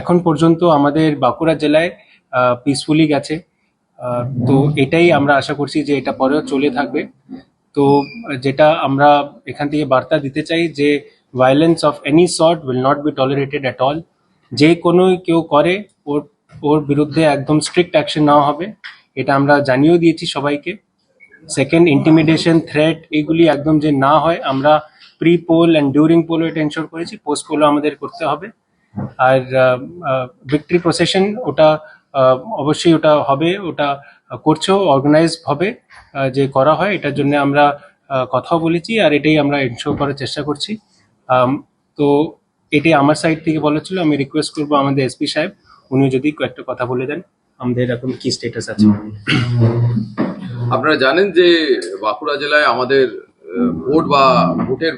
এখন পর্যন্ত আমাদের বাঁকুড়া জেলায় পিসফুলি গেছে। তো এটাই আমরা আশা করছি যে এটা পরেও চলে থাকবে। তো যেটা আমরা এখান থেকে বার্তা দিতে চাই যে violence of any sort will not be tolerated at all. যে কোনো কেউ করে ওর ওর বিরুদ্ধে একদম স্ট্রিক্ট অ্যাকশন নেওয়া হবে, এটা আমরা জানিয়েও দিয়েছি সবাইকে। সেকেন্ড, ইন্টিমিডেশন, থ্রেট এগুলি একদম যে না হয়, আমরা প্রি পোল অ্যান্ড ডিউরিং পোলও এটা এনশোর করেছি, পোস্ট পোলও আমাদের করতে হবে। আর ভিক্টরি প্রসেশন ওটা অবশ্যই ওটা হবে, ওটা করছেও, অর্গানাইজ হবে যে করা হয়, এটার জন্য আমরা কথাও বলেছি আর এটাই আমরা এনশোর করার চেষ্টা করছি। তো এটাই আমার সাইড থেকে বলা ছিল। আমি রিকোয়েস্ট করবো আমাদের এসপি সাহেব, উনি যদি কয়েকটা কথা বলে দেন আমাদের এখন কি স্টেটাস আছে। আপনারা জানেন যে বাঁকুড়া জেলায় আমাদের ভোট বা ভোটের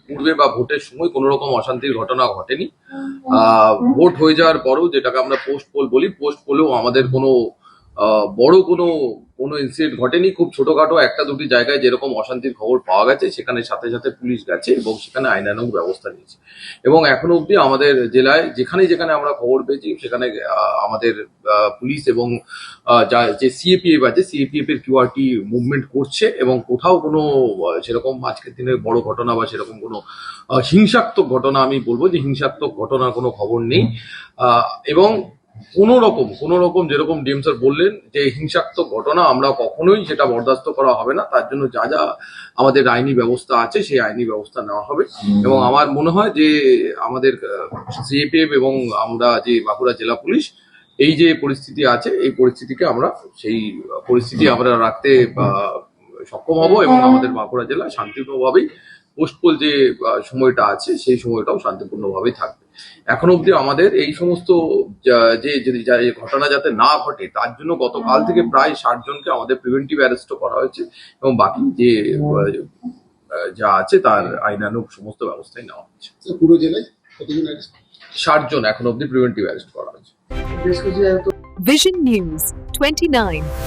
পূর্বে বা ভোটের সময় কোনো রকম অশান্তির ঘটনা ঘটেনি। ভোট হয়ে যাওয়ার পরেও, যেটাকে আমরা পোস্ট পোল বলি, পোস্ট পোলেও আমাদের কোনো বড় কোনো ইনসিডেন্ট ঘটেনি। খুব ছোটখাটো একটা দুটি জায়গায় যেরকম অশান্তির খবর পাওয়া গেছে, সেখানে সাথে সাথে পুলিশ গেছে এবং সেখানে আইনানুগ ব্যবস্থা নিয়েছে। এবং এখনো অবধি আমাদের জেলায় যেখানে যেখানে আমরা খবর পেয়েছি, সেখানে আমাদের পুলিশ এবং যে সিএপিএফ আছে, সিএপিএফ এর কিউআরটি মুভমেন্ট করছে এবং কোথাও কোনো সেরকম আজকের দিনের বড় ঘটনা বা সেরকম কোনো হিংসাত্মক ঘটনা, আমি বলবো যে হিংসাত্মক ঘটনার কোনো খবর নেই। এবং কোনো রকম যেরকম ডিএম স্যার বললেন যে হিংসাত্মক ঘটনা আমরা কখনোই সেটা বরদাস্ত করা হবে না। তার জন্য যা যা আমাদের আইনি ব্যবস্থা আছে সেই আইনি ব্যবস্থা নেওয়া হবে। এবং আমার মনে হয় যে আমাদের সিএপিএফ এবং আমরা যে বাঁকুড়া জেলা পুলিশ, এই যে পরিস্থিতি আছে, এই পরিস্থিতিকে আমরা সেই পরিস্থিতি আমরা রাখতে সক্ষম হব এবং আমাদের বাঁকুড়া জেলা শান্তিপূর্ণভাবেই পোস্টপোল যে সময়টা আছে সেই সময়টাও শান্তিপূর্ণভাবেই থাকবে। এখন অবধি আমাদের এই সমস্ত যে ঘটনা যাতে না ঘটে, তার জন্য গতকাল থেকে প্রায় 60 জনকে আমাদের প্রিভেন্টিভ অ্যারেস্ট করা হয়েছে এবং বাকি যে যা আছে তার আইনানুগ সমস্ত ব্যবস্থাই নেওয়া হচ্ছে। পুরো জেলায় কতজন অ্যারেস্ট? 60 জন এখন অবধি প্রিভেন্টিভ অ্যারেস্ট করা হয়েছে। Vision News 29